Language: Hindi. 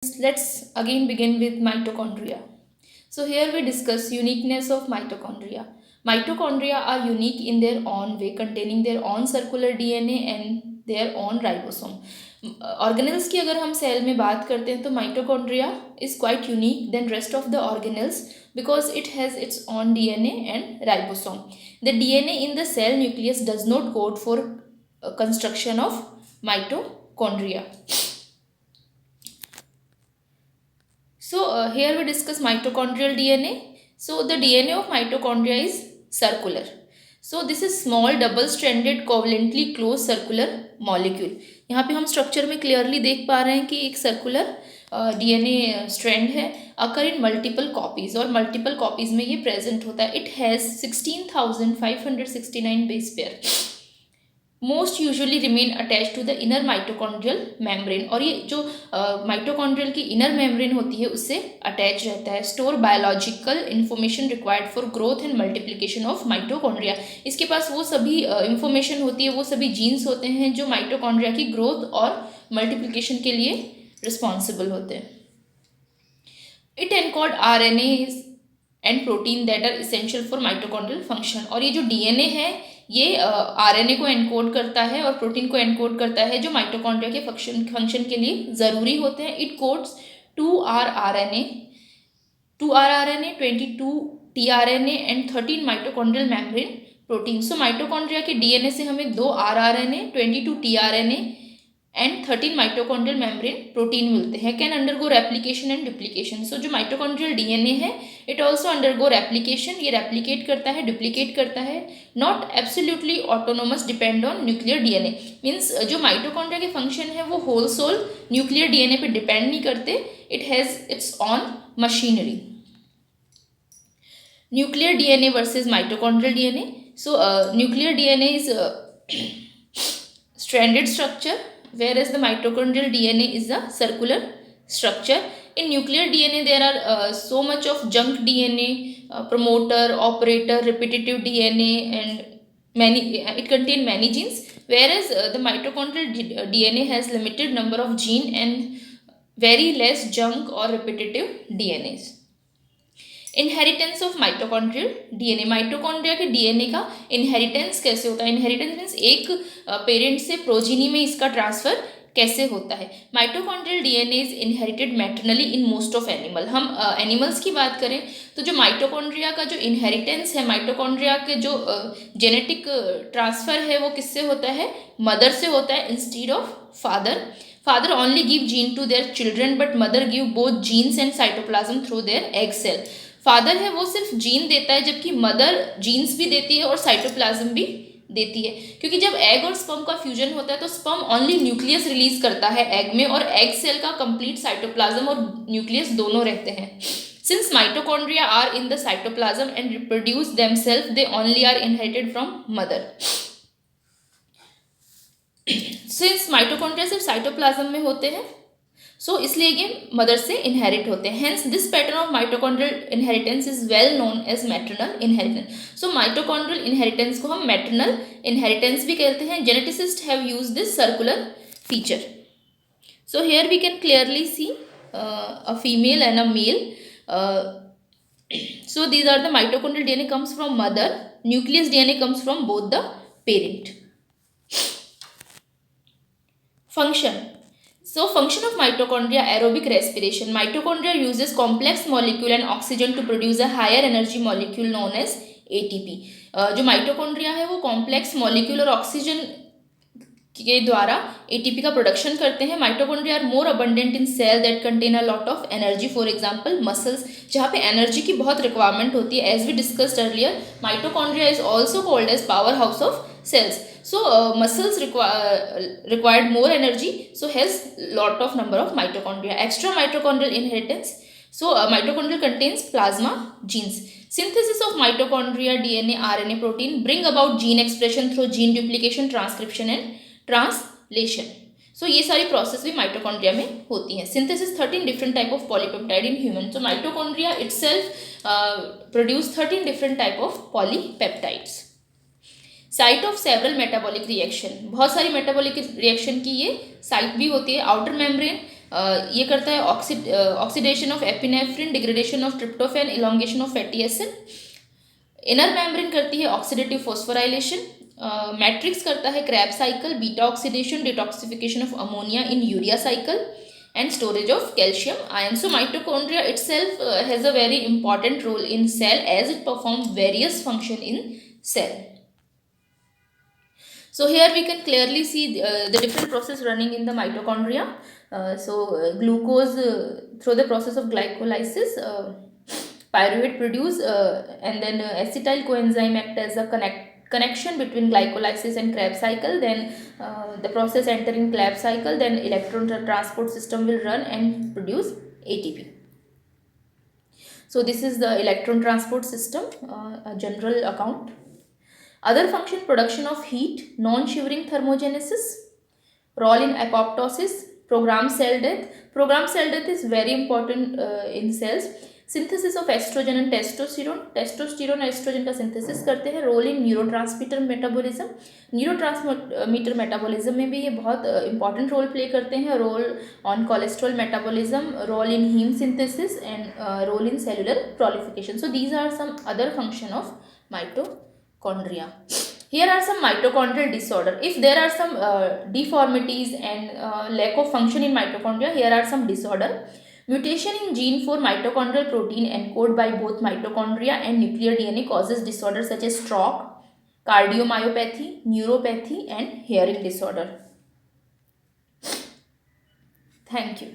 Let's again begin with mitochondria. So here we discuss uniqueness of mitochondria. Mitochondria are unique in their own way, containing their own circular DNA and their own ribosome. Organelles की अगर हम सेल में बात करते हैं तो mitochondria is quite unique than rest of the organelles because it has its own DNA and ribosome. The DNA in the cell nucleus does not code for construction of mitochondria. So here we discuss mitochondrial DNA. So the DNA of mitochondria is circular. So this is small double-stranded covalently close circular molecule. यहाँ पे हम स्ट्रक्चर में क्लियरली देख पा रहे हैं कि एक सर्कुलर डीएनए स्ट्रैंड है अकर इन मल्टीपल कॉपीज और मल्टीपल कॉपीज में ये प्रेजेंट होता है. It has 16,569 base pair. Most usually remain attach to the inner mitochondrial membrane और ये जो माइटोकॉन्ड्रियल की इनर मेम्ब्रेन होती है उससे अटैच रहता है. Store biological information required for growth and multiplication of mitochondria. इसके पास वो सभी इंफॉर्मेशन होती है, वो सभी जीन्स होते हैं जो माइटोकॉन्ड्रिया की ग्रोथ और मल्टीप्लिकेशन के लिए रिस्पॉन्सिबल होते हैं. It encode RNA and protein that are essential for mitochondrial function. और ये जो डीएनए है ये आरएनए को एनकोड करता है और प्रोटीन को एनकोड करता है जो माइटोकॉन्ड्रिया के फंक्शन के लिए ज़रूरी होते हैं. It codes 2rRNA, 22 tRNA and 13 mitochondrial membrane protein. So mitochondria के डीएनए से हमें 2rRNA, 22 tRNA and 13 mitochondrial membrane protein मिलते हैं. Can undergo replication and duplication. So जो माइटोकॉन्ड्रियल डीएनए है इट ऑल्सो अंडरगो रेप्लिकेशन. ये रेप्लिकेट करता है, डुप्लीकेट करता है. Not absolutely autonomous, depend on nuclear DNA. Means जो माइटोकॉन्ड्रिया के फंक्शन है वो होल सोल न्यूक्लियर डीएनए पे डिपेंड नहीं करते. It has its on machinery. Nuclear DNA versus mitochondrial DNA. So nuclear DNA is stranded structure whereas the mitochondrial DNA is a circular structure. In nuclear DNA there are so much of junk DNA, promoter, operator, repetitive DNA and many, it contain many genes, whereas the mitochondrial DNA has limited number of gene and very less junk or repetitive DNAs. Inheritance of mitochondrial DNA. Mitochondria के डीएनए का इनहेरिटेंस कैसे होता है. इनहेरिटेंस मीन्स एक पेरेंट से प्रोजीनी में इसका ट्रांसफर कैसे होता है. Mitochondrial DNA is inherited मैटरनली in most of animal. हम एनिमल्स की बात करें तो जो माइटोकॉन्ड्रिया का जो इनहेरिटेंस है, माइटोकॉन्ड्रिया के जो जेनेटिक ट्रांसफर है वो किससे होता है, मदर से होता है instead of father. Father only give gene to their children but mother give both genes and cytoplasm through their egg cell. Father है वो सिर्फ जीन देता है जबकि मदर जीन्स भी देती है और साइटोप्लाज्म भी देती है. क्योंकि जब एग और स्पर्म का फ्यूजन होता है तो स्पर्म ओनली न्यूक्लियस रिलीज करता है एग में और एग सेल का कंप्लीट साइटोप्लाज्म और न्यूक्लियस दोनों रहते हैं. Since mitochondria are in the cytoplasm and reproduce themselves they only are inherited from mother. Since mitochondria सिर्फ साइटोप्लाज्म में होते हैं सो इसलिए ये मदर से इनहेरिट होते हैं. Hence this pattern of mitochondrial inheritance is well known as maternal inheritance. So mitochondrial inheritance को हम मैटरनल इनहेरिटेंस भी कहते हैं. Geneticist have used this circular feature. So here we can clearly see a female and a male. So these are the mitochondrial DNA comes from mother, nucleus DNA comes from both the parent. Function. So function of mitochondria, aerobic respiration. Mitochondria uses complex molecule and oxygen to produce a higher energy molecule known as ATP. जो माइटोकॉन्ड्रिया है वो कॉम्प्लेक्स मॉलिक्यूल और ऑक्सीजन के द्वारा एटीपी का प्रोडक्शन करते हैं. Mitochondria are more abundant in cell that contain a lot of energy. For example muscles, जहाँ पे एनर्जी की बहुत रिक्वायरमेंट होती है. As we discussed earlier, mitochondria is also called as power house of cells. So muscles required more energy, so has lot of number of mitochondria. Extra mitochondrial inheritance. So mitochondria contains plasma genes. Synthesis of mitochondria, DNA, RNA, protein bring about gene expression through gene duplication, transcription and translation. So ये सारी प्रोसेस भी माइटोकॉन्ड्रिया में होती हैं. Synthesis 13 different type of polypeptide in human. So mitochondria itself produce 13 different type of polypeptides. Site of several metabolic reaction. बहुत सारी मेटाबॉलिक रिएक्शन की ये साइट भी होती है. आउटर मेम्ब्रेन ये करता है oxidation of epinephrine, degradation of tryptophan, elongation of fatty acid. Inner membrane करती है ऑक्सीडेटिव फॉस्फोराइलेशन। मैट्रिक्स करता है Krebs cycle, beta oxidation, detoxification of ammonia in urea cycle, and storage of calcium ion. So mitochondria itself has a very important role in cell as it performs various function in cell. So here we can clearly see the different process running in the mitochondria. Glucose through the process of glycolysis, pyruvate produce, and then acetyl coenzyme act as a connection between glycolysis and Krebs cycle. Then the process enter in Krebs cycle, then electron transport system will run and produce ATP. So this is the electron transport system, a general account. Other function: production of heat, non-shivering thermogenesis, role in apoptosis, programmed cell death. Programmed cell death is very important in cells. Synthesis of oestrogen and testosterone, testosterone oestrogen का सिंथेसिस करते हैं। Role in neurotransmitter metabolism, neurotransmitter metabolism में भी ये बहुत इंपॉर्टेंट रोल प्ले करते हैं। Role on cholesterol metabolism, role in haem synthesis and role in cellular proliferation. So these are some other function of mitochondria. Here are some mitochondrial disorder. If there are some deformities and lack of function in mitochondria, here are some disorder. Mutation in gene for mitochondrial protein encoded by both mitochondria and nuclear DNA causes disorders such as stroke, cardiomyopathy, neuropathy, and hearing disorder. Thank you.